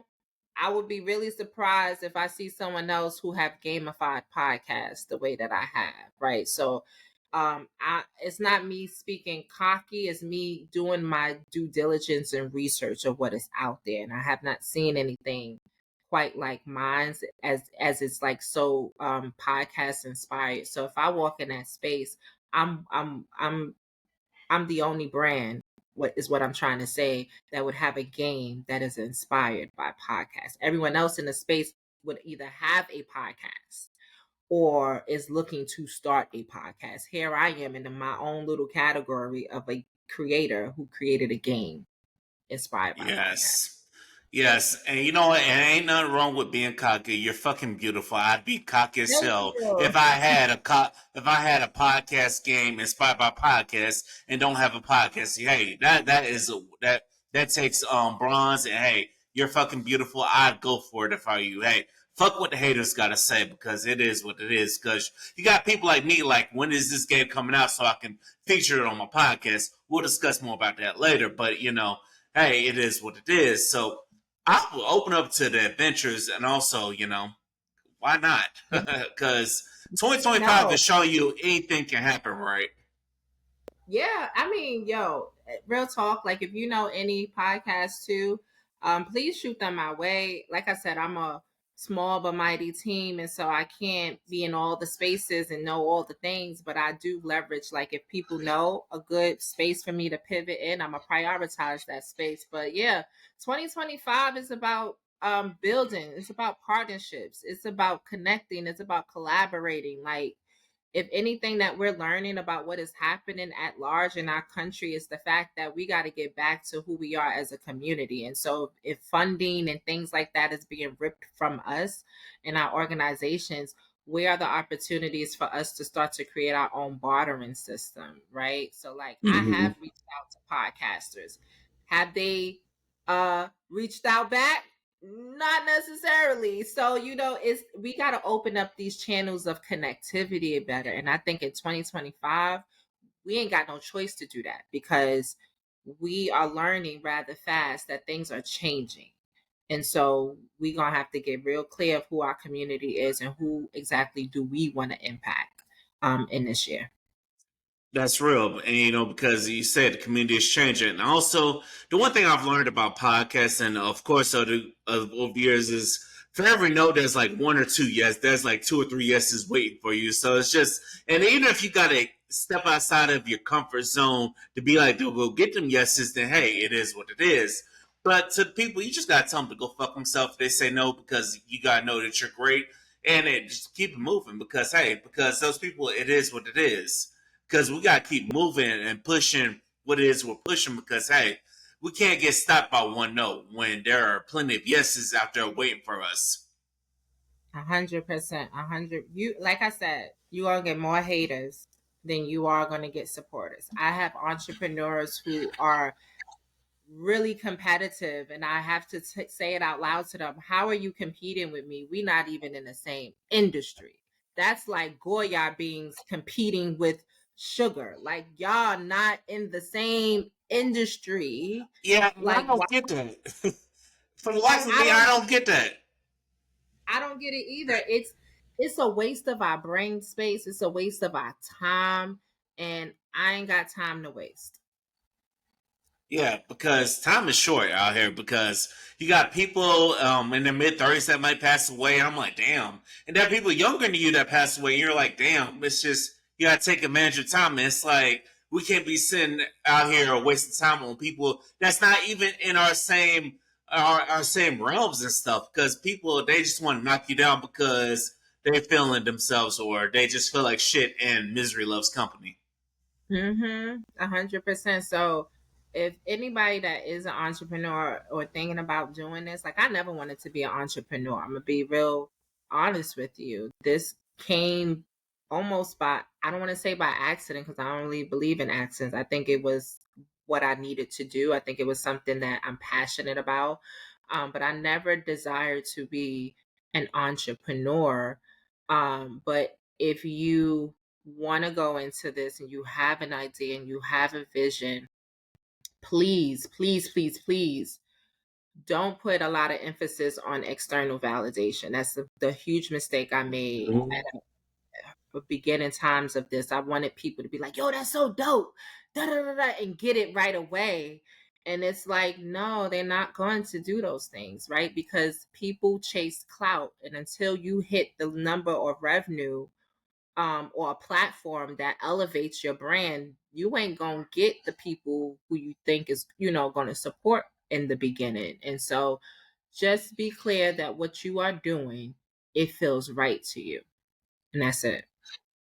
I would be really surprised if I see someone else who have gamified podcasts the way that I have, right? So it's not me speaking cocky, it's me doing my due diligence and research of what is out there. And I have not seen anything quite like mine's as it's like so podcast inspired. So if I walk in that space, I'm the only brand, what I'm trying to say, that would have a game that is inspired by podcasts. Everyone else in the space would either have a podcast or is looking to start a podcast. Here I am in my own little category of a creator who created a game inspired by podcasts. Yes. Yes, and you know what? And ain't nothing wrong with being cocky. You're fucking beautiful. I'd be cocky as Thank hell you. if I had if I had a podcast game inspired by podcasts and don't have a podcast. Hey, that takes bronze. And hey, you're fucking beautiful. I'd go for it if I were you. Hey, fuck what the haters gotta say because it is what it is. Because you got people like me. Like, when is this game coming out so I can feature it on my podcast? We'll discuss more about that later. But hey, it is what it is. So I will open up to the adventures and also, why not? Because 2025 No. is showing you anything can happen, right? Yeah, I mean, yo, real talk. Like, if you know any podcasts too, please shoot them my way. Like I said, I'm a small but mighty team, and so I can't be in all the spaces and know all the things. But I do leverage. Like, if people know a good space for me to pivot in, I'm gonna prioritize that space. But yeah, 2025 is about building. It's about partnerships. It's about connecting. It's about collaborating. Like, if anything that we're learning about what is happening at large in our country is the fact that we got to get back to who we are as a community. And so if funding and things like that is being ripped from us and our organizations, where are the opportunities for us to start to create our own bartering system, right? So like, I have Mm-hmm. reached out to podcasters. Have they reached out back? Not necessarily. So, it's we got to open up these channels of connectivity better. And I think in 2025, we ain't got no choice to do that because we are learning rather fast that things are changing. And so we going to have to get real clear of who our community is and who exactly do we want to impact in this year. That's real. And, because you said the community is changing. And also, the one thing I've learned about podcasts, and of course, over the years, is for every no, there's like one or two yes. There's like two or three yeses waiting for you. So it's just, and even if you got to step outside of your comfort zone to be like, to go get them yeses, then hey, it is what it is. But to the people, you just got to tell them to go fuck themselves if they say no because you got to know that you're great. And just keep it moving because, hey, because those people, it is what it is because we got to keep moving and pushing what it is we're pushing because, hey, we can't get stopped by one no when there are plenty of yeses out there waiting for us. 100%. 100. You, like I said, you are going to get more haters than you are going to get supporters. I have entrepreneurs who are really competitive, and I have to say it out loud to them. How are you competing with me? We not even in the same industry. That's like Goya beans competing with sugar. Like y'all not in the same industry. Yeah, and I Like why? don't get that. For the life of I me, I don't don't get that. I don't get it either. It's a waste of our brain space. It's a waste of our time, and I ain't got time to waste. Yeah, because time is short out here. Because you got people in their mid 30s that might pass away, and I'm like, damn. And there are people younger than you that pass away, and you're like, damn. It's just you gotta take advantage of time. And it's like we can't be sitting out here wasting time on people that's not even in our same realms and stuff. Because people they just want to knock you down because they're feeling themselves or they just feel like shit, and misery loves company. 100%. So, if anybody that is an entrepreneur or thinking about doing this, like I never wanted to be an entrepreneur. I'm gonna be real honest with you. This came almost by, I don't want to say by accident because I don't really believe in accidents. I think it was what I needed to do. I think it was something that I'm passionate about. But I never desired to be an entrepreneur. But if you want to go into this and you have an idea and you have a vision, please, please, please, please don't put a lot of emphasis on external validation. That's the huge mistake I made at the beginning times of this. I wanted people to be like, yo, that's so dope, da, da, da, da, and get it right away. And it's like, no, they're not going to do those things, right? Because people chase clout. And until you hit the number of revenue or a platform that elevates your brand, you ain't gonna get the people who you think is, gonna support in the beginning. And so just be clear that what you are doing, it feels right to you. And that's it.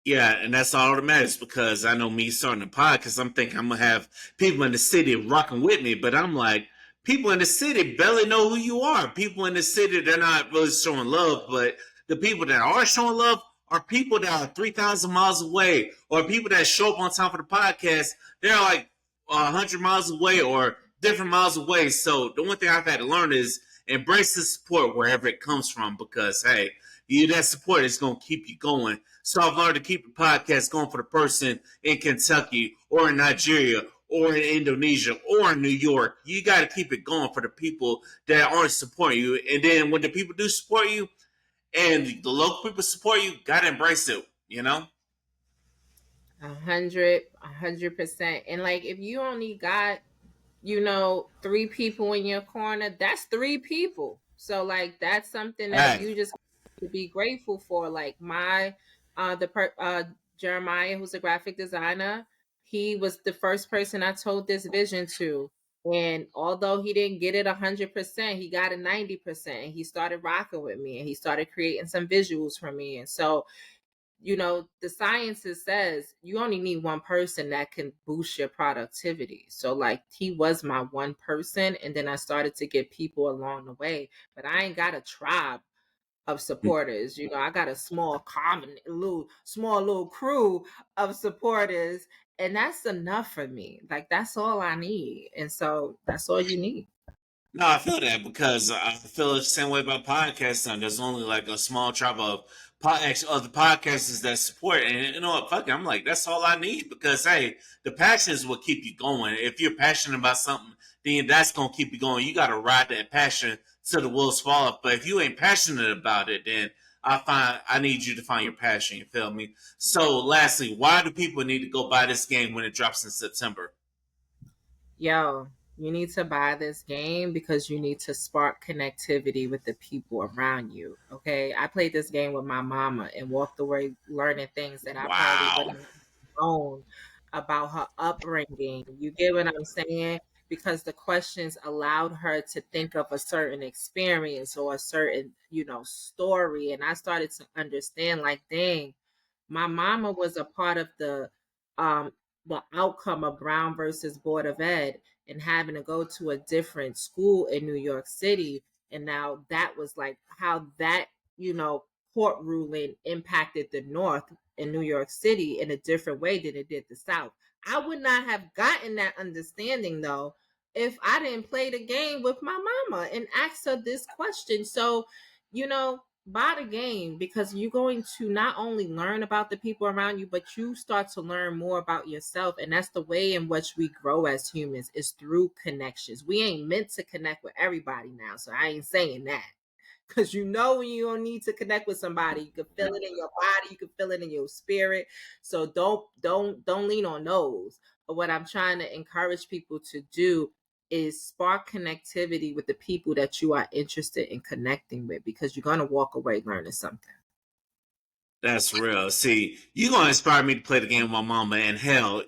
Yeah, and that's all that matters because I know me starting a pod because I'm thinking I'm gonna have people in the city rocking with me, but I'm like, people in the city barely know who you are. People in the city they're not really showing love, but the people that are showing love are people that are 3,000 miles away, or people that show up on time for the podcast. They're like 100 miles away or different miles away. So the one thing I've had to learn is embrace the support wherever it comes from because hey, you that support is gonna keep you going. So I've learned to keep the podcast going for the person in Kentucky or in Nigeria or in Indonesia or in New York. You got to keep it going for the people that aren't supporting you. And then when the people do support you and the local people support you, got to embrace it, you know? 100%. And like, if you only got, three people in your corner, that's three people. So like, that's something that Hey, you just have to be grateful for. Like my, Jeremiah, who's a graphic designer, he was the first person I told this vision to. And although he didn't get it 100%, he got it 90%. And he started rocking with me and he started creating some visuals for me. And so the sciences says you only need one person that can boost your productivity. So like he was my one person, and then I started to get people along the way. But I ain't got a tribe of supporters. I got a small common little crew of supporters, and that's enough for me. Like that's all I need. And so that's all you need. no, I feel that because I feel the same way about podcasting. There's only like a small tribe of other podcasters that support, and you know what? Fuck it, I'm like that's all I need because hey, the passion is what keep you going. If you're passionate about something, then that's gonna keep you going. You got to ride that passion till the wheels fall off. But if you ain't passionate about it, then I need you to find your passion. You feel me? So, lastly, why do people need to go buy this game when it drops in September? Yo, you need to buy this game because you need to spark connectivity with the people around you. Okay. I played this game with my mama and walked away learning things that I probably Wow. wouldn't have known about her upbringing. You get what I'm saying? Because the questions allowed her to think of a certain experience or a certain, story. And I started to understand, like, dang, my mama was a part of um the outcome of Brown versus Board of Ed and having to go to a different school in New York City. And now that was like how that, court ruling impacted the North in New York City in a different way than it did the South. I would not have gotten that understanding though if I didn't play the game with my mama and ask her this question? So, buy the game, because you're going to not only learn about the people around you, but you start to learn more about yourself. And that's the way in which we grow as humans, is through connections. We ain't meant to connect with everybody now. So I ain't saying that. Because when you don't need to connect with somebody, you can feel it in your body, you can feel it in your spirit. So don't lean on those. But what I'm trying to encourage people to do is spark connectivity with the people that you are interested in connecting with, because you're gonna walk away learning something. That's real. See, you gonna inspire me to play the game with my mama, and hell,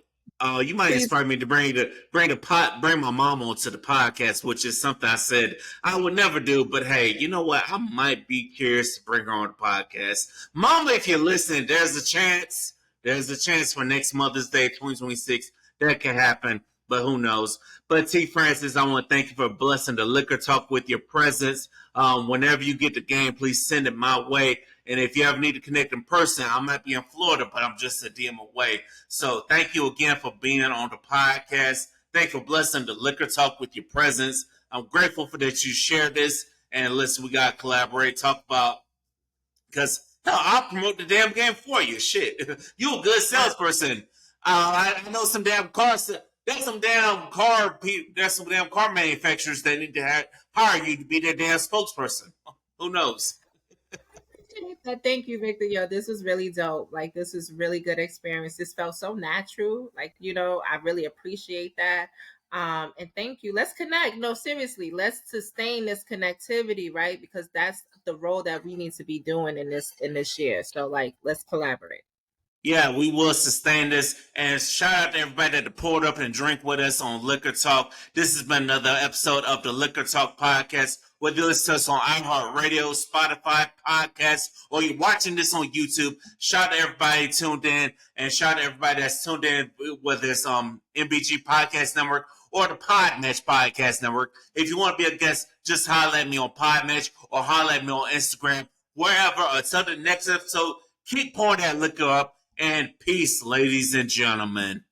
you might Please. inspire me to bring my mom onto the podcast, which is something I said I would never do. But hey, you know what? I might be curious to bring her on the podcast. Mama, if you're listening, there's a chance. There's a chance for next Mother's Day, 2026. That can happen, but who knows? But T. Francis, I want to thank you for blessing the Liquor Talk with your presence. Whenever you get the game, please send it my way. And if you ever need to connect in person, I might be in Florida, but I'm just a DM away. So thank you again for being on the podcast. Thank you for blessing the Liquor Talk with your presence. I'm grateful for that you share this. And listen, we got to collaborate, talk about, because hell, I'll promote the damn game for you. Shit. You a good salesperson. I know some damn cars. There's some damn car manufacturers that need to hire you to be their damn spokesperson. Who knows? Thank you, Victor. Yo, this was really dope. Like, this is really good experience. This felt so natural. Like, I really appreciate that. And thank you. Let's connect. No, seriously, let's sustain this connectivity, right? Because that's the role that we need to be doing in this year. So, like, let's collaborate. Yeah, we will sustain this. And shout out to everybody that poured up and drink with us on Liquor Talk. This has been another episode of the Liquor Talk podcast. Whether you listen to us on iHeartRadio, Spotify, podcast, or you're watching this on YouTube, shout out to everybody tuned in, and shout out to everybody that's tuned in, whether it's MBG Podcast Network or the Podmatch Podcast Network. If you want to be a guest, just holler at me on Podmatch or holler at me on Instagram, wherever. Until the next episode, keep pouring that liquor up. And peace, ladies and gentlemen.